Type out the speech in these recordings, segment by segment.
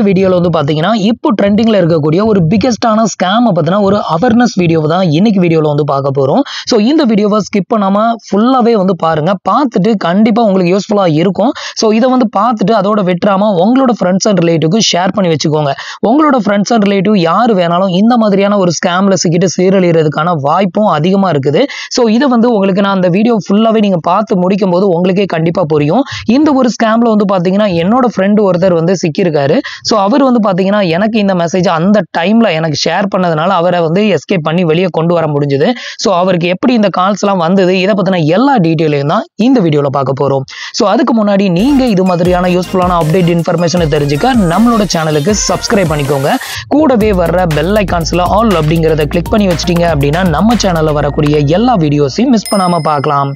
வீடியோல வந்து பாத்தீங்கன்னா இப்போ ட்ரெண்டிங்ல இருக்கக்கூடிய ஒரு பிகெஸ்டான ஸ்கேம் பத்தின ஒரு அவேர்னஸ் வீடியோவை தான் இன்னைக்கு வீடியோல வந்து பார்க்க போறோம். ஸோ இந்த வீடியோவை ஸ்கிப் பண்ணாம ஃபுல்லாவே வந்து பாருங்க. பார்த்துட்டு கண்டிப்பா உங்களுக்கு யூஸ்ஃபுல்லா இருக்கும். ஸோ இதை வந்து பார்த்துட்டு அதோட விட்டுறாம உங்களோட ஃப்ரெண்ட்ஸ் அண்ட் ரிலேட்டிவ்க்கு ஷேர் பண்ணி வச்சுக்கோங்க. உங்களோட ஃப்ரெண்ட்ஸ் அண்ட் ரிலேட்டிவ் யார் வேணாலும் இந்த மாதிரியான ஒரு ஸ்கேம்ல சிக்கிட்டு சீரழிறதுக்கான வாய்ப்பும் அதிகமா இருக்குது. ஸோ இதை வந்து உங்களுக்கு நான் அந்த வீடியோ ஃபுல்லாவே நீங்க பார்த்து முடிக்கும் போது உங்களுக்கே கண்டிப்பா புரியும். இந்த ஒரு ஸ்கேம்ல வந்து பாத்தீங்கன்னா என்னோட ஃப்ரெண்டு ஒருத்தர் வந்து சிக்கியிருக்காரு. ஸோ அவர் வந்து பாத்தீங்கன்னா எனக்கு இந்த மெசேஜ் அந்த டைம்ல எனக்கு ஷேர் பண்ணதுனால அவரை வந்து எஸ்கேப் பண்ணி வெளியே கொண்டு வர முடிஞ்சது. ஸோ அவருக்கு எப்படி இந்த கால்ஸ் எல்லாம் வந்தது இதை பத்தின எல்லா டீட்டெயிலையும் தான் இந்த வீடியோல பார்க்க போறோம். ஸோ அதுக்கு முன்னாடி நீங்க இது மாதிரியான யூஸ்ஃபுல்லான அப்டேட் இன்ஃபர்மேஷனை தெரிஞ்சுக்க நம்மளோட சேனலுக்கு சப்ஸ்கிரைப் பண்ணிக்கோங்க. கூடவே வர்ற பெல் ஐகான்ஸ்ல ஆல் அப்படிங்கிறத கிளிக் பண்ணி வச்சிட்டீங்க அப்படின்னா நம்ம சேனல்ல வரக்கூடிய எல்லா வீடியோஸையும் மிஸ் பண்ணாம பார்க்கலாம்.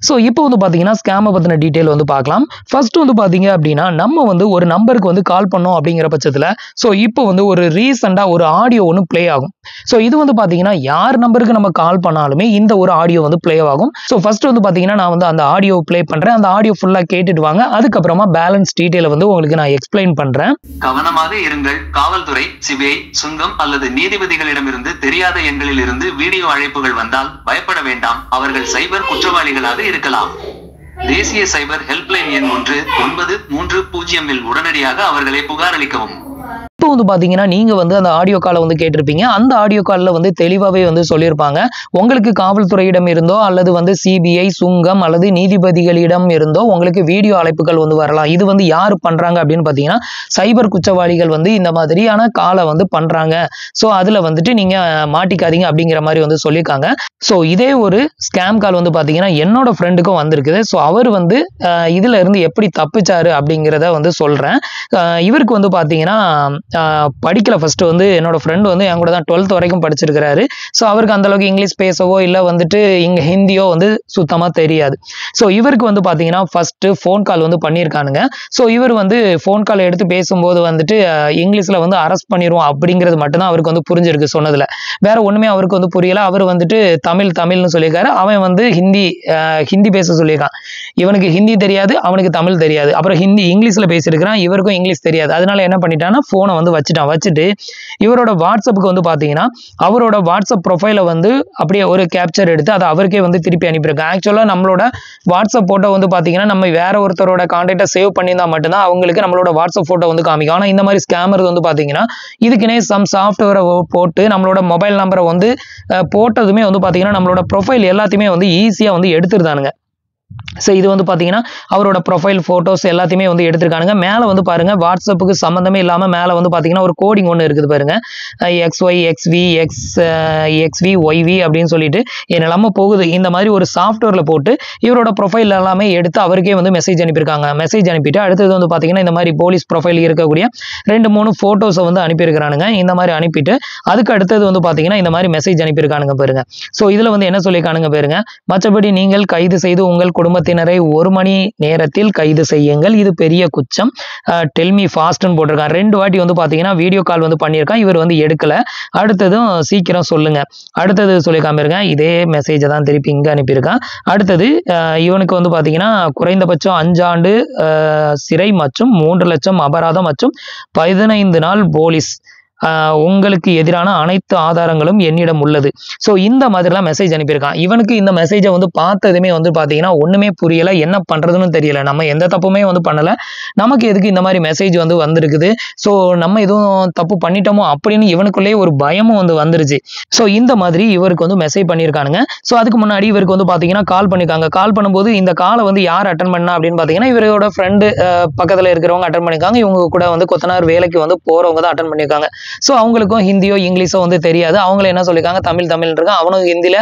ஸோ இப்போ வந்து பாத்தீங்கன்னா ஸ்கேமை பத்தின டீட்டெயில் வந்து பார்க்கலாம். ஃபர்ஸ்ட் வந்து பாத்தீங்க அப்படின்னா நம்ம வந்து ஒரு நம்பருக்கு வந்து கால் பண்ணோம் அப்படிங்கிற பட்சத்தில் ஸோ இப்போ வந்து ஒரு ரீசெண்டாக ஒரு ஆடியோ ஒன்று ப்ளே ஆகும். ஸோ இது வந்து பார்த்தீங்கன்னா யார் நம்பருக்கு நம்ம கால் பண்ணாலுமே இந்த ஒரு ஆடியோ வந்து ப்ளே ஆகும். ஸோ ஃபர்ஸ்ட் வந்து பார்த்தீங்கன்னா நான் வந்து அந்த ஆடியோ ப்ளே பண்ணுறேன். அந்த ஆடியோ ஃபுல்லாக கேட்டுட்டு வாங்க. அதுக்கப்புறமா பேலன்ஸ் டீட்டெயிலை வந்து உங்களுக்கு நான் எக்ஸ்பிளைன் பண்ணுறேன். கவனமாக இருங்கள். காவல்துறை, சிபிஐ, சுங்கம் அல்லது நீதிபதிகளிடமிருந்து தெரியாத எண்களில் இருந்து வீடியோ அழைப்புகள் வந்தால் பயப்பட வேண்டாம். அவர்கள் சைபர் குற்றவாளிகளாக இருக்கலாம். தேசிய சைபர் ஹெல்ப்லைன் எண் 1930 உடனடியாக அவர்களை புகாரளிக்கவும். இப்போ வந்து பாத்தீங்கன்னா நீங்க வந்து அந்த ஆடியோ காலை வந்து கேட்டிருப்பீங்க. அந்த ஆடியோ காலில் வந்து தெளிவாகவே வந்து சொல்லியிருப்பாங்க. உங்களுக்கு காவல்துறையிடம் இருந்தோ அல்லது வந்து சிபிஐ, சுங்கம் அல்லது நீதிபதிகளிடம் இருந்தோ உங்களுக்கு வீடியோ அழைப்புகள் வந்து வரலாம். இது வந்து யார் பண்றாங்க அப்படின்னு பார்த்தீங்கன்னா சைபர் குற்றவாளிகள் வந்து இந்த மாதிரியான காலை வந்து பண்றாங்க. ஸோ அதுல வந்துட்டு நீங்க மாட்டிக்காதீங்க அப்படிங்கிற மாதிரி வந்து சொல்லியிருக்காங்க. ஸோ இதே ஒரு ஸ்கேம் கால் வந்து பார்த்தீங்கன்னா என்னோட ஃப்ரெண்டுக்கும் வந்திருக்குது. ஸோ அவர் வந்து இதுல இருந்து எப்படி தப்பிச்சாரு அப்படிங்கிறத வந்து சொல்றேன். இவருக்கு வந்து பார்த்தீங்கன்னா படிக்கல. ஃபர்ஸ்ட் வந்து என்னோட ஃப்ரெண்ட் வந்து என் கூட தான் 12th வரைக்கும் படிச்சிருக்கிறாரு. ஸோ அவருக்கு அந்த அளவுக்கு இங்கிலீஷ் பேசவோ இல்லை வந்துட்டு இங்கே ஹிந்தியோ வந்து சுத்தமாக தெரியாது. ஸோ இவருக்கு வந்து பார்த்தீங்கன்னா ஃபர்ஸ்ட் ஃபோன் கால் வந்து பண்ணியிருக்கானுங்க. ஸோ இவர் வந்து ஃபோன் கால் எடுத்து பேசும்போது வந்துட்டு இங்கிலீஷில் வந்து அரெஸ்ட் பண்ணிடுவோம் அப்படிங்கிறது மட்டும்தான் அவருக்கு வந்து புரிஞ்சிருக்கு சொன்னதில். வேற ஒன்றுமே அவருக்கு வந்து புரியல. அவர் வந்துட்டு தமிழ்னு சொல்லியிருக்காரு. அவன் வந்து ஹிந்தி பேச சொல்லியிருக்கான். இவனுக்கு ஹிந்தி தெரியாது, அவனுக்கு தமிழ் தெரியாது. அப்புறம் இங்கிலீஷில் பேசியிருக்கிறான். இவருக்கும் இங்கிலீஷ் தெரியாது. அதனால என்ன பண்ணிட்டான்னா ஃபோனை வந்து வச்சுட்டு இவரோட வாட்ஸ்அப்புக்கு வந்து பார்த்தீங்கன்னா அவரோட வாட்ஸ்அப் ப்ரொஃபைலை வந்து அப்படியே ஒரு கேப்சர் எடுத்து அதை அவருக்கே வந்து திருப்பி அனுப்பியிருக்காங்க. ஆக்சுவலாக நம்மளோட வாட்ஸ்அப் ஃபோட்டோ வந்து பார்த்தீங்கன்னா நம்ம வேற ஒருத்தரோட கான்டாக்டை சேவ் பண்ணியிருந்தா மட்டும்தான் அவங்களுக்கு நம்மளோட வாட்ஸ்அப் ஃபோட்டோ வந்து காமிக்கும். ஆனால் இந்த மாதிரி ஸ்கேமர் வந்து பார்த்தீங்கன்னா இதுக்குன்னே சம் சாஃப்ட்வேரை போட்டு நம்மளோட மொபைல் நம்பரை வந்து போட்டதுமே வந்து பார்த்தீங்கன்னா நம்மளோட ப்ரொஃபைல் எல்லாத்தையுமே வந்து ஈஸியாக வந்து எடுத்துருதானுங்க. ஸோ இது வந்து பார்த்தீங்கன்னா அவரோட ப்ரொஃபைல் ஃபோட்டோஸ் எல்லாத்தையுமே வந்து எடுத்திருக்கானுங்க. மேலே வந்து பாருங்க வாட்ஸ்அப்புக்கு சம்மந்தமே இல்லாமல் மேலே வந்து பார்த்தீங்கன்னா ஒரு கோடிங் ஒன்று இருக்குது பாருங்க. XY XV XV YV அப்படின்னு சொல்லிட்டு என்னெல்லாமோ போகுது. இந்த மாதிரி ஒரு சாஃப்ட்வேரில் போட்டு இவரோட ப்ரொஃபைல் எல்லாமே எடுத்து அவருக்கே வந்து மெசேஜ் அனுப்பியிருக்காங்க. மெசேஜ் அனுப்பிட்டு அடுத்தது வந்து பார்த்தீங்கன்னா இந்த மாதிரி போலீஸ் ப்ரொஃபைல் இருக்கக்கூடிய 2-3 ஃபோட்டோஸை வந்து அனுப்பியிருக்கிறானுங்க. இந்த மாதிரி அனுப்பிட்டு அதுக்கு அடுத்தது வந்து பார்த்தீங்கன்னா இந்த மாதிரி மெசேஜ் அனுப்பியிருக்கானுங்க பாருங்க. ஸோ இதில் வந்து என்ன சொல்லியிருக்கானுங்க பாருங்க. மற்றபடி நீங்கள் கைது செய்து உங்கள் குடும்பத்தினரை 1 மணி நேரத்தில் கைது செய்யுங்கள். இது பெரிய குற்றம். டெல் மீ ஃபாஸ்ட்னு போட்டிருக்கான். 2 வாட்டி வந்து பார்த்தீங்கன்னா வீடியோ கால் வந்து பண்ணியிருக்கான். இவர் வந்து எடுக்கல. அடுத்ததும் சீக்கிரம் சொல்லுங்க. அடுத்தது சொல்லிக்காம இருங்க. இதே மெசேஜை தான் திருப்பி இங்கே அனுப்பியிருக்கான். அடுத்தது இவனுக்கு வந்து பார்த்தீங்கன்னா குறைந்தபட்சம் 5 ஆண்டு சிறை மற்றும் 3 லட்சம் அபராதம் மற்றும் 15 நாள் போலீஸ். உங்களுக்கு எதிரான அனைத்து ஆதாரங்களும் என்னிடம் உள்ளது. ஸோ இந்த மாதிரிலாம் மெசேஜ் அனுப்பியிருக்கான். இவனுக்கு இந்த மெசேஜை வந்து பார்த்ததுமே வந்து பார்த்தீங்கன்னா ஒன்றுமே புரியலை, என்ன பண்ணுறதுன்னு தெரியல. நம்ம எந்த தப்புமே வந்து பண்ணலை, நமக்கு எதுக்கு இந்த மாதிரி மெசேஜ் வந்து வந்திருக்குது, ஸோ நம்ம எதுவும் தப்பு பண்ணிட்டோமோ அப்படின்னு இவனுக்குள்ளேயே ஒரு பயமும் வந்து வந்துருச்சு. ஸோ இந்த மாதிரி இவருக்கு வந்து மெசேஜ் பண்ணியிருக்கானுங்க. ஸோ அதுக்கு முன்னாடி இவருக்கு வந்து பார்த்தீங்கன்னா கால் பண்ணியிருக்காங்க. கால் பண்ணும்போது இந்த காலை வந்து யார் அட்டன் பண்ணா அப்படின்னு பார்த்தீங்கன்னா இவரோட ஃப்ரெண்டு பக்கத்தில் இருக்கிறவங்க அட்டன் பண்ணியிருக்காங்க. இவங்க கூட வந்து கொத்தனார் வேலைக்கு வந்து போகிறவங்க தான் அட்டன் பண்ணியிருக்காங்க. ஸோ அவங்களுக்கும் ஹிந்தியோ இங்கிலீஷோ வந்து தெரியாது. அவங்கள என்ன சொல்லியிருக்காங்க தமிழ் இருக்கான். அவனும் ஹிந்தியில்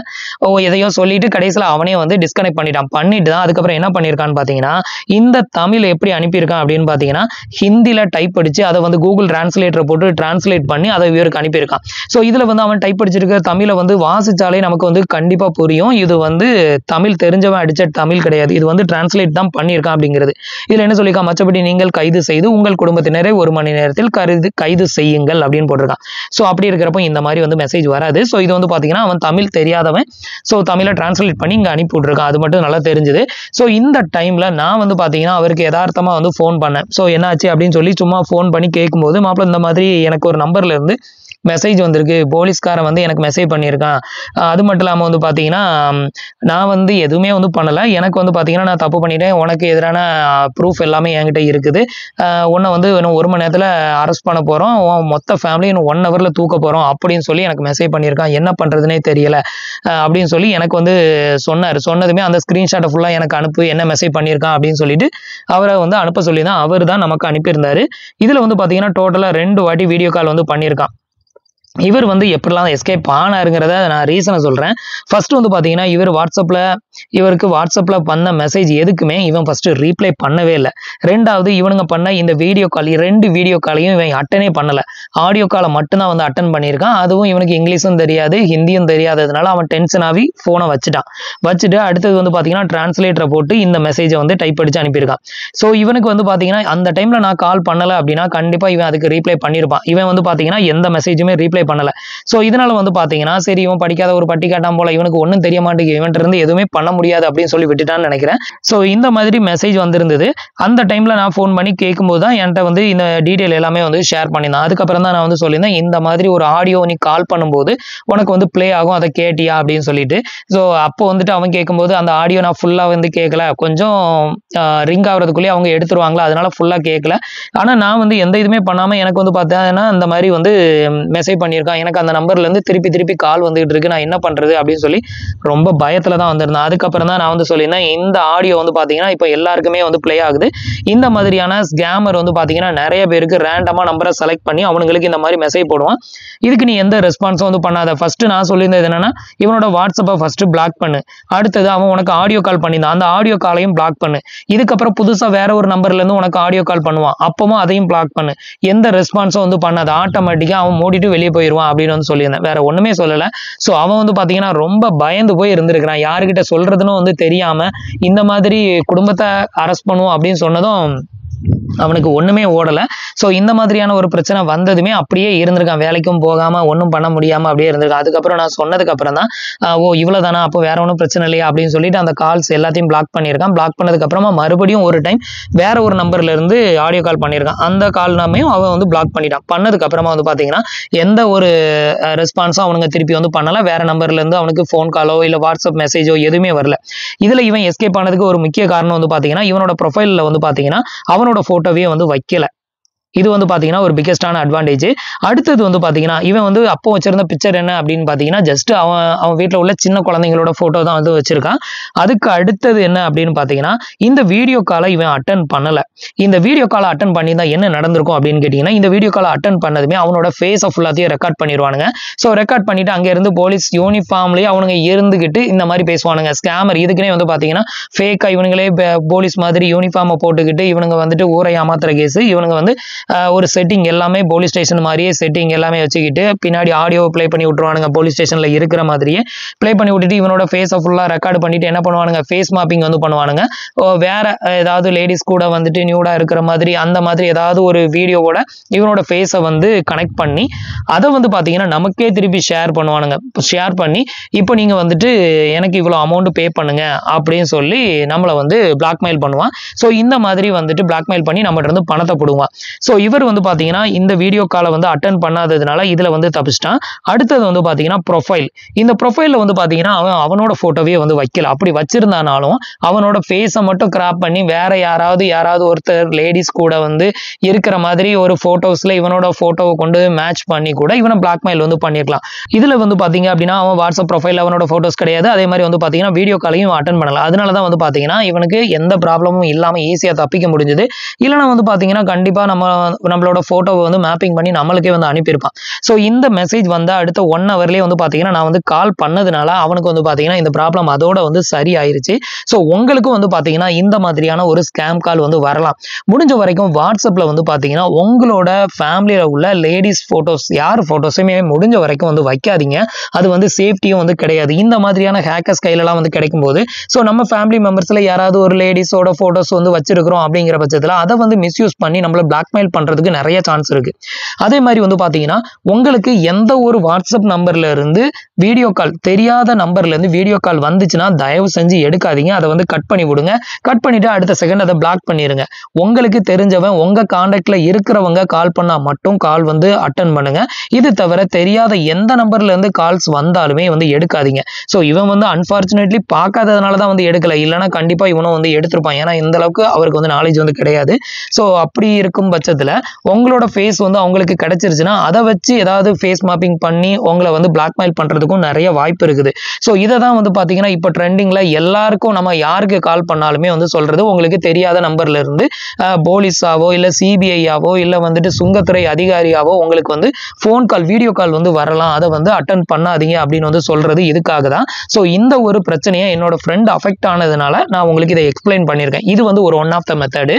எதையோ சொல்லிட்டு கடைசியில் அவனே வந்து டிஸ்கனெக்ட் பண்ணிட்டு தான் அதுக்கப்புறம் என்ன பண்ணியிருக்கான்னு பார்த்தீங்கன்னா இந்த தமிழ் எப்படி அனுப்பியிருக்கான் அப்படின்னு பார்த்தீங்கன்னா ஹிந்தியில் டைப் அடிச்சு அதை வந்து கூகுள் டிரான்ஸ்லேட்டரை போட்டு டிரான்ஸ்லேட் பண்ணி அதை இவருக்கு அனுப்பியிருக்கான். ஸோ இதில் வந்து அவன் டைப் அடிச்சிருக்க தமிழை வந்து வாசிச்சாலே நமக்கு வந்து கண்டிப்பாக புரியும். இது வந்து தமிழ் தெரிஞ்சவன் அடிச்ச தமிழ் கிடையாது, இது வந்து டிரான்ஸ்லேட் தான் பண்ணியிருக்கான் அப்படிங்கிறது. இதில் என்ன சொல்லியிருக்கான், மற்றபடி நீங்கள் கைது செய்து உங்கள் குடும்பத்தினரை 1 மணி நேரத்தில் கைது செய்யுங்கள் அப்படின்னு அப்படின்னு போட்டிருக்கான். ஸோ அப்படி இருக்கிறப்போ இந்த மாதிரி வந்து மெசேஜ் வராது. ஸோ இது வந்து பார்த்தீங்கன்னா அவன் தமிழ் தெரியாதவன். ஸோ தமிழை டிரான்ஸ்லேட் பண்ணி இங்கே அனுப்பி விட்ருக்கான். அது மட்டும் நல்லா தெரிஞ்சுது. ஸோ இந்த டைமில் நான் வந்து பார்த்தீங்கன்னா அவருக்கு யதார்த்தமாக வந்து ஃபோன் பண்ணேன். ஸோ என்னாச்சு அப்படின்னு சொல்லி சும்மா ஃபோன் பண்ணி கேட்கும்போது, மாப்பிள்ள இந்த மாதிரி எனக்கு ஒரு நம்பர்ல இருந்து மெசேஜ் வந்திருக்கு, போலீஸ்காரன் வந்து எனக்கு மெசேஜ் பண்ணியிருக்கான். அது மட்டும் இல்லாமல் வந்து பார்த்தீங்கன்னா நான் வந்து எதுவுமே வந்து பண்ணலை, எனக்கு வந்து பார்த்தீங்கன்னா நான் தப்பு பண்ணிட்டேன், உனக்கு எதிரான ப்ரூஃப் எல்லாமே என்கிட்ட இருக்குது, உன்னை வந்து இன்னும் 1 மணி நேரத்தில் அரெஸ்ட் பண்ண போகிறோம், மொத்த ஃபேமிலி இன்னும் 1 ஹவரில் தூக்க போகிறோம் அப்படின்னு சொல்லி எனக்கு மெசேஜ் பண்ணியிருக்கான், என்ன பண்ணுறதுனே தெரியலை அப்படின்னு சொல்லி எனக்கு வந்து சொன்னார். சொன்னதுமே அந்த ஸ்க்ரீன்ஷாட்டை ஃபுல்லாக எனக்கு அனுப்பு, என்ன மெசேஜ் பண்ணியிருக்கான் அப்படின்னு சொல்லிட்டு அவரை வந்து அனுப்ப சொல்லி தான் அவர் தான் நமக்கு அனுப்பியிருந்தாரு. இதில் வந்து பார்த்தீங்கன்னா டோட்டலாக 2 வாட்டி வீடியோ கால் வந்து பண்ணியிருக்கான். இவர் வந்து எப்படிலாம் எஸ்கேப் ஆனாருங்கிறத நான் ரீசனை சொல்கிறேன். ஃபர்ஸ்ட் வந்து பார்த்தீங்கன்னா இவருக்கு வாட்ஸ்அப்பில் பண்ண மெசேஜ் எதுக்குமே இவன் ஃபர்ஸ்ட் ரீப்ளை பண்ணவே இல்லை. 2வது இவனுங்க பண்ண இந்த வீடியோ கால் 2 வீடியோ காலையும் இவன் அட்டனே பண்ணலை. ஆடியோ காலை மட்டும்தான் வந்து அட்டன் பண்ணியிருக்கான். அதுவும் இவனுக்கு இங்கிலீஷும் தெரியாது, ஹிந்தியும் தெரியாததுனால அவன் டென்ஷன் ஆகி ஃபோனை வச்சுட்டு அடுத்தது வந்து பார்த்தீங்கன்னா டிரான்ஸ்லேட்டரை போட்டு இந்த மெசேஜை வந்து டைப் அடிச்சு அனுப்பியிருக்கான். ஸோ இவனுக்கு வந்து பார்த்தீங்கன்னா அந்த டைமில் நான் கால் பண்ணலை அப்படின்னா கண்டிப்பாக இவன் அதுக்கு ரீப்ளை பண்ணியிருப்பான். இவன் வந்து பார்த்தீங்கன்னா எந்த மெசேஜுமே ரீப்ளை பண்ணல. சோ இதனால வந்து பாத்தீங்கன்னா சரி இவன் படிக்காத ஒரு பட்டி காட்டாம போல, இவனுக்கு ஒன்றும் தெரிய மாட்டேங்குது, இவன்ட்ட இருந்து எதுவுமே பண்ண முடியாது அப்படின்னு சொல்லி விட்டுட்டான்னு நினைக்கிறேன். சோ இந்த மாதிரி மெசேஜ் வந்திருந்தது. அந்த டைம்ல நான் ஃபோன் பண்ணி கேட்கும்போது தான் என்கிட்ட வந்து இந்த டீடைல் எல்லாமே வந்து ஷேர் பண்ணியிருந்தான். அதுக்கப்புறம் தான் நான் வந்து சொல்லியிருந்தேன், இந்த மாதிரி ஒரு ஆடியோ நீ கால் பண்ணும்போது உனக்கு வந்து பிளே ஆகும், அதை கேட்டியா அப்படின்னு சொல்லிட்டு. ஸோ அப்போ வந்துட்டு அவன் கேட்கும்போது அந்த ஆடியோ நான் ஃபுல்லா வந்து கேட்கல, கொஞ்சம் ரிங் ஆகுறதுக்குள்ளேயே அவங்க எடுத்துருவாங்களா, அதனால ஃபுல்லா கேட்கல. ஆனா நான் வந்து எந்த இதுவுமே பண்ணாம எனக்கு வந்து பார்த்தேன்னா இந்த மாதிரி வந்து மெசேஜ் பண்ணியிருக்கான், எனக்கு அந்த நம்பர்ல இருந்து திருப்பி கால் வந்துகிட்டு இருக்கு, நான் என்ன பண்றது அப்படின்னு சொல்லி ரொம்ப பயத்துல தான் வந்திருந்தேன். அதுக்கப்புறம் தான் நான் வந்து சொல்லியிருந்தேன், இந்த ஆடியோ வந்து பாத்தீங்கன்னா இப்போ எல்லாருக்குமே வந்து பிளே ஆகுது. இந்த மாதிரியான ஸ்கேமர் வந்து பாத்தீங்கன்னா நிறைய பேருக்கு ரேண்டமா நம்பரை செலக்ட் பண்ணி அவங்களுக்கு இந்த மாதிரி மெசேஜ் போடுவான். இதுக்கு நீ எந்த ரெஸ்பான்ஸும் வந்து பண்ணாத. ஃபர்ஸ்ட் நான் சொல்லியிருந்தது என்னன்னா, இவனோட வாட்ஸ்அப்பை ஃபர்ஸ்ட் பிளாக் பண்ணு, அடுத்தது அவன் உனக்கு ஆடியோ கால் பண்ணியிருந்தான், அந்த ஆடியோ காலையும் பிளாக் பண்ணு, இதுக்கப்புறம் புதுசா வேற ஒரு நம்பர்ல இருந்து உனக்கு ஆடியோ கால் பண்ணுவான், அப்பவும் அதையும் பிளாக் பண்ணு, எந்த ரெஸ்பான்ஸும் வந்து பண்ணாத, ஆட்டோமேட்டிக்கா அவன் மூடிட்டு வெளியே போயிடுவான் அப்படின்னு வந்து சொல்லியிருந்தேன். வேற ஒண்ணுமே சொல்லல. சோ அவன் வந்து பாத்தீங்கன்னா ரொம்ப பயந்து போய் இருந்திருக்கிறான். யாருக்கிட்ட சொல்றதுன்னு வந்து தெரியாம இந்த மாதிரி குடும்பத்தை அரெஸ்ட் பண்ணுவோம் அப்படின்னு சொன்னதும் அவனுக்கு ஒண்ணுமே ஓடல. சோ இந்த மாதிரியான ஒரு பிரச்சனை வந்ததுமே அப்படியே இருந்திருக்கான், வேலைக்கும் போகாம ஒன்றும் பண்ண முடியாம அப்படியே இருந்திருக்கான். அதுக்கப்புறம் நான் சொன்னதுக்கு அப்புறம் தான் ஓ இவ்வளவுதானா, அப்போ வேற ஒன்றும் பிரச்சனை இல்லையா அப்படின்னு சொல்லிட்டு அந்த கால்ஸ் எல்லாத்தையும் பிளாக் பண்ணியிருக்கான். பிளாக் பண்ணதுக்கு அப்புறமா மறுபடியும் ஒரு டைம் வேற ஒரு நம்பர்ல இருந்து ஆடியோ கால் பண்ணியிருக்கான். அந்த கால் நாமையும் அவன் வந்து பிளாக் பண்ணிட்டான். பண்ணதுக்கு அப்புறமா வந்து பாத்தீங்கன்னா எந்த ஒரு ரெஸ்பான்ஸும் அவனுங்க திருப்பி வந்து பண்ணல. வேற நம்பர்ல இருந்து அவனுக்கு ஃபோன் காலோ இல்ல வாட்ஸ்அப் மெசேஜோ எதுவுமே வரல. இதுல இவன் எஸ்கேப் ஆனதுக்கு ஒரு முக்கிய காரணம் வந்து பாத்தீங்கன்னா இவனோட ப்ரொஃபைல்ல வந்து பாத்தீங்கன்னா அவனோட போட்டோவே வந்து வைக்கல. இது வந்து பாத்தீங்கன்னா ஒரு பிகெஸ்டான அட்வான்டேஜ். அடுத்தது வந்து பாத்தீங்கன்னா இவன் வந்து அப்போ வச்சிருந்த பிக்சர் என்ன அப்படின்னு பாத்தீங்கன்னா ஜஸ்ட் அவன் வீட்டுல உள்ள சின்ன குழந்தைங்களோட போட்டோ தான் வந்து வச்சிருக்கான். அதுக்கு அடுத்தது என்ன அப்படின்னு பாத்தீங்கன்னா இந்த வீடியோ காலை இவன் அட்டன் பண்ணல. இந்த வீடியோ காலை அட்டன் பண்ணியிருந்தா என்ன நடந்திருக்கும் அப்படின்னு கேட்டீங்கன்னா, இந்த வீடியோ காலை அட்டன் பண்ணதுமே அவனோட ஃபேஸை ஃபுல்லாத்தையும் ரெக்கார்ட் பண்ணிடுவானுங்க. ஸோ ரெக்கார்ட் பண்ணிட்டு அங்க இருந்து போலீஸ் யூனிஃபார்ம்லயே அவனுங்க இருந்துகிட்டு இந்த மாதிரி பேசுவானுங்க. ஸ்கேமர் இதுக்குன்னே வந்து பாத்தீங்கன்னா ஃபேக்கா இவனுங்களே போலீஸ் மாதிரி யூனிஃபார்மை போட்டுக்கிட்டு இவனுங்க வந்துட்டு ஊரை ஏமாத்துற கேஸ், இவனுங்க வந்து ஒரு செட்டிங் எல்லாமே போலீஸ் ஸ்டேஷன் மாதிரியே செட்டிங் எல்லாமே வச்சுக்கிட்டு பின்னாடி ஆடியோ பிளே பண்ணி விட்டுருவானுங்க. போலீஸ் ஸ்டேஷன்ல இருக்கிற மாதிரியே பிளே பண்ணி விட்டுட்டு இவனோட ஃபேஸை ஃபுல்லா ரெக்கார்டு பண்ணிட்டு என்ன பண்ணுவானுங்க, ஃபேஸ் மாப்பிங் வந்து பண்ணுவானுங்க. வேற ஏதாவது லேடிஸ் கூட வந்துட்டு நியூடா இருக்கிற மாதிரி அந்த மாதிரி ஏதாவது ஒரு வீடியோவோட இவனோட ஃபேஸை வந்து கனெக்ட் பண்ணி அதை வந்து பாத்தீங்கன்னா நமக்கே திருப்பி ஷேர் பண்ணுவானுங்க. ஷேர் பண்ணி இப்போ நீங்க வந்துட்டு எனக்கு இவ்வளவு அமௌண்ட் பே பண்ணுங்க அப்படின்னு சொல்லி நம்மளை வந்து பிளாக்மெயில் பண்ணுவான். ஸோ இந்த மாதிரி வந்துட்டு பிளாக்மெயில் பண்ணி நம்மகிட்ட இருந்து பணத்தை போடுவான். ஸோ இவர் வந்து பாத்தீங்கன்னா இந்த வீடியோ காலை வந்து அட்டன் பண்ணாததுனால இதுல வந்து தப்பிச்சிட்டான். அடுத்தது வந்து பாத்தீங்கன்னா ப்ரொஃபைல். இந்த ப்ரொஃபைல்ல வந்து பாத்தீங்கன்னா அவனோட போட்டோவே வந்து வைக்கல. அப்படி வச்சிருந்தானாலும் அவனோட ஃபேஸை மட்டும் கிராப் பண்ணி வேற யாராவது ஒருத்தர் லேடிஸ் கூட வந்து இருக்கிற மாதிரி ஒரு போட்டோஸ்ல இவனோட போட்டோவை கொண்டு மேட்ச் பண்ணி கூட இவனை பிளாக்மெயில் வந்து பண்ணிருக்கலாம். இதுல வந்து பாத்தீங்க அப்படின்னா அவன் வாட்ஸ்அப் ப்ரொஃபைல் அவனோட போட்டோஸ் கிடையாது. அதே மாதிரி வந்து பாத்தீங்கன்னா வீடியோ காலையும் அட்டன் பண்ணல. அதனாலதான் வந்து பாத்தீங்கன்னா இவனுக்கு எந்த ப்ராப்ளமும் இல்லாம ஈஸியா தப்பிக்க முடிஞ்சது. இல்லைன்னா வந்து பாத்தீங்கன்னா கண்டிப்பா நம்மளோட போட்டோவை வந்து மேப்பிங் பண்ணி நம்மளுக்கே வந்து அனுப்பியிருப்பான். ஸோ இந்த மெசேஜ் வந்து அடுத்த 1 ஹவர்லேயே வந்து பாத்தீங்கன்னா நான் வந்து கால் பண்ணதுனால அவனுக்கு வந்து பாத்தீங்கன்னா இந்த ப்ராப்ளம் அதோட வந்து சரி ஆயிருச்சு. ஸோ உங்களுக்கும் வந்து பாத்தீங்கன்னா இந்த மாதிரியான ஒரு ஸ்கேம் கால் வந்து வரலாம். முடிஞ்ச வரைக்கும் வாட்ஸ்அப்ல வந்து பாத்தீங்கன்னா உங்களோட ஃபேமிலியில உள்ள லேடிஸ் போட்டோஸ் யார் போட்டோஸுமே முடிஞ்ச வரைக்கும் வந்து வைக்காதீங்க. அது வந்து சேஃப்டியும் வந்து கிடையாது. இந்த மாதிரியான ஹேக்கர்ஸ் கையிலலாம் வந்து கிடைக்கும் போது ஸோ நம்ம ஃபேமிலி மெம்பர்ஸ்ல யாராவது ஒரு லேடிஸோட போட்டோஸ் வந்து வச்சிருக்கிறோம் அப்படிங்கிற பட்சத்தில் அதை வந்து மிஸ்யூஸ் பண்ணி நம்மள பிளாக்மெயில் பிளாக்மெயில் பண்ணுறதுக்கு நிறைய சான்ஸ் இருக்குது. அதே மாதிரி வந்து பார்த்தீங்கன்னா உங்களுக்கு எந்த ஒரு வாட்ஸ்அப் நம்பர்ல இருந்து வீடியோ கால், தெரியாத நம்பர்ல இருந்து வீடியோ கால் வந்துச்சுன்னா தயவு செஞ்சு எடுக்காதீங்க. அதை வந்து கட் பண்ணி விடுங்க. கட் பண்ணிட்டு அடுத்த செகண்ட் அதை பிளாக் பண்ணிடுங்க. உங்களுக்கு தெரிஞ்சவன் உங்க கான்டாக்ட்ல இருக்கிறவங்க கால் பண்ணா மட்டும் கால் வந்து அட்டன் பண்ணுங்க. இது தவிர தெரியாத எந்த நம்பர்ல இருந்து கால்ஸ் வந்தாலுமே வந்து எடுக்காதீங்க. ஸோ இவன் வந்து அன்பார்ச்சுனேட்லி பார்க்காததுனால தான் வந்து எடுக்கல, இல்லைன்னா கண்டிப்பா இவனும் வந்து எடுத்திருப்பான். ஏன்னா இந்த அளவுக்கு அவருக்கு வந்து நாலேஜ் வந்து கிடையாது. ஸோ அப்படி இருக்கும் பட்சத்துல உங்களோட ஃபேஸ் வந்து அவங்களுக்கு கிடைச்சிருச்சுன்னா அதை வச்சு ஏதாவது ஃபேஸ் மேப்பிங் பண்ணி உங்களை வந்து பிளாக்மெயில் பண்றதுக்கும் நிறைய வாய்ப்பு இருக்குது. ஸோ இதை தான் வந்து பாத்தீங்கன்னா இப்போ ட்ரெண்டிங்ல எல்லாருக்கும் நம்ம யாருக்கு கால் பண்ணாலுமே வந்து சொல்றது, உங்களுக்கு தெரியாத நம்பர்ல இருந்து போலீஸாவோ இல்ல சிபிஐயாவோ இல்ல வந்துட்டு சுங்கத்துறை அதிகாரியாவோ உங்களுக்கு வந்து ஃபோன் கால், வீடியோ கால் வந்து வரலாம், அதை வந்து அட்டன் பண்ணாதீங்க அப்படின்னு வந்து சொல்றது இதுக்காக தான். ஸோ இந்த ஒரு பிரச்சனையை என்னோட ஃப்ரெண்ட் அஃபெக்ட் ஆனதுனால நான் உங்களுக்கு இதை எக்ஸ்பிளைன் பண்ணியிருக்கேன். இது வந்து ஒரு ஒன் ஆஃப் த மெத்தடு.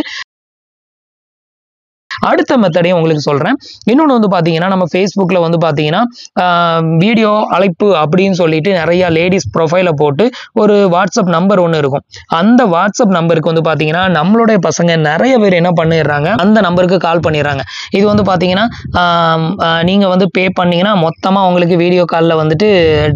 அடுத்த மெத்தடையும் உங்களுக்கு சொல்றேன். இன்னொன்று வந்து பார்த்தீங்கன்னா நம்ம ஃபேஸ்புக்கில் வந்து பார்த்தீங்கன்னா வீடியோ அழைப்பு அப்படின்னு சொல்லிட்டு நிறைய லேடிஸ் ப்ரொஃபைலை போட்டு ஒரு வாட்ஸ்அப் நம்பர் ஒன்று இருக்கும். அந்த வாட்ஸ்அப் நம்பருக்கு வந்து பார்த்தீங்கன்னா நம்மளுடைய பசங்க நிறைய பேர் என்ன பண்ணிடுறாங்க, அந்த நம்பருக்கு கால் பண்ணிடுறாங்க. இது வந்து பார்த்தீங்கன்னா நீங்கள் வந்து பே பண்ணீங்கன்னா மொத்தமாக உங்களுக்கு வீடியோ காலில் வந்துட்டு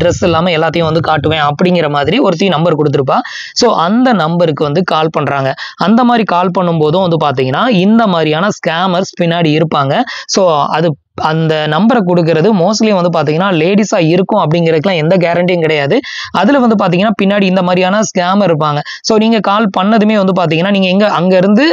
ட்ரெஸ் இல்லாமல் எல்லாத்தையும் வந்து காட்டுவேன் அப்படிங்கிற மாதிரி ஒருத்தி நம்பர் கொடுத்துருப்பா. ஸோ அந்த நம்பருக்கு வந்து கால் பண்ணுறாங்க. அந்த மாதிரி கால் பண்ணும்போதும் வந்து பார்த்தீங்கன்னா இந்த மாதிரியான ஸ்கேமர்ஸ் பின்னாடி இருப்பாங்க. ஸோ அது அந்த நம்பரை கொடுக்கறது மோஸ்ட்லி வந்து பார்த்தீங்கன்னா லேடிஸா இருக்கும் அப்படிங்கிறதுக்குலாம் எந்த கேரண்டியும் கிடையாது. அதில் வந்து பார்த்தீங்கன்னா பின்னாடி இந்த மாதிரியான ஸ்கேமர் இருப்பாங்க. ஸோ நீங்கள் கால் பண்ணதுமே வந்து பார்த்தீங்கன்னா நீங்கள் அங்கேருந்து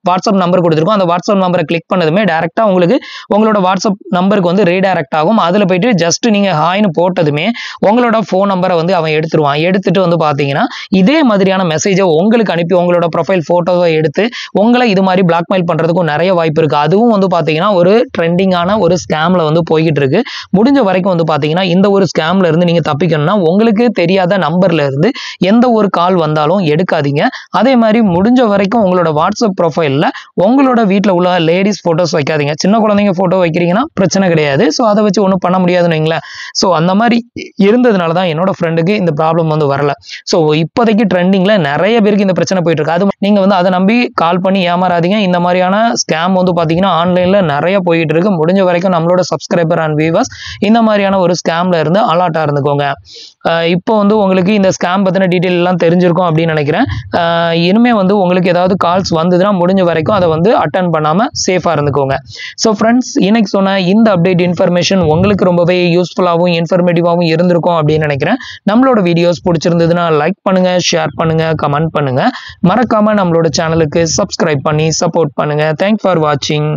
வாட்ஸ்அப் நம்பர் கொடுத்துருக்கோம், அந்த வாட்ஸ்அப் நம்பரை கிளிக் பண்ணதுமே டேரெக்டாக உங்களுக்கு உங்களோட வாட்ஸ்அப் நம்பருக்கு வந்து ரீடைரக்ட் ஆகும். அதில் போயிட்டு ஜஸ்ட் நீங்கள் ஹாய்னு போட்டதுமே உங்களோட ஃபோன் நம்பரை வந்து அவன் எடுத்துருவான். எடுத்துட்டு வந்து பார்த்தீங்கன்னா இதே மாதிரியான மெசேஜை உங்களுக்கு அனுப்பி உங்களோட ப்ரொஃபைல் ஃபோட்டோவை எடுத்து உங்களை இது மாதிரி பிளாக்மெயில் பண்ணுறதுக்கும் நிறைய வாய்ப்பு இருக்குது. அதுவும் வந்து பார்த்தீங்கன்னா ஒரு ட்ரெண்டிங்கான ஒரு ஸ்கேம்ல வந்து போய்கிட்டு இருக்கு. முடிஞ்ச வரைக்கும் வந்து பாத்தீங்கன்னா இந்த ஒரு ஸ்கேம்ல இருந்து நீங்க தப்பிக்கணும்னா உங்களுக்கு தெரியாத நம்பர்ல இருந்து எந்த ஒரு கால் வந்தாலும் எடுக்காதீங்க. அதே மாதிரி முடிஞ்ச வரைக்கும் உங்களோட வாட்ஸ்அப் ப்ரொஃபைல்ல உங்களோட வீட்டில் உள்ள லேடிஸ் போட்டோஸ் வைக்காதீங்க. சின்ன குழந்தைங்க போட்டோ வைக்கிறீங்கன்னா பிரச்சனை கிடையாது. ஸோ அதை வச்சு ஒன்றும் பண்ண முடியாதுன்னு வைங்களேன். ஸோ அந்த மாதிரி இருந்ததுனால தான் என்னோட ஃப்ரெண்டுக்கு இந்த ப்ராப்ளம் வந்து வரல. ஸோ இப்போதைக்கு ட்ரெண்டிங்ல நிறைய பேருக்கு இந்த பிரச்சனை போயிட்டு இருக்கு. அது நீங்க வந்து அதை நம்பி கால் பண்ணி ஏமாறாதீங்க. இந்த மாதிரியான ஸ்கேம் வந்து பாத்தீங்கன்னா ஆன்லைன்ல நிறைய போயிட்டு இருக்கு. முடிஞ்ச வரைக்கும் நம்மளோட சப்ஸ்கிரைபர் அண்ட் வியூவர்ஸ் இந்த மாதிரியான ஒரு ஸ்கேம்ல இருந்து அலர்ட்டா இருந்துக்கோங்க. இப்போ வந்து உங்களுக்கு இந்த ஸ்கேம் பத்தின டீட்டெயில் எல்லாம் தெரிஞ்சிருக்கும் அப்படின்னு நினைக்கிறேன். இனிமே வந்து உங்களுக்கு ஏதாவது கால்ஸ் வந்ததுன்னா முடிஞ்ச வரைக்கும் அதை வந்து அட்டன் பண்ணாம சேஃபா இருந்துக்கோங்க. ஸோ ஃப்ரெண்ட்ஸ், இன்னைக்கு சொன்ன இந்த அப்டேட் இன்ஃபர்மேஷன் உங்களுக்கு ரொம்பவே யூஸ்ஃபுல்லாகவும் இன்ஃபர்மேட்டிவாகவும் இருந்திருக்கும் அப்படின்னு நினைக்கிறேன். நம்மளோட வீடியோஸ் பிடிச்சிருந்ததுன்னா லைக் பண்ணுங்க, ஷேர் பண்ணுங்க, கமெண்ட் பண்ணுங்க. மறக்காம நம்மளோட சேனலுக்கு சப்ஸ்கிரைப் பண்ணி சப்போர்ட் பண்ணுங்க. தேங்க்ஸ் ஃபார் வாட்சிங்.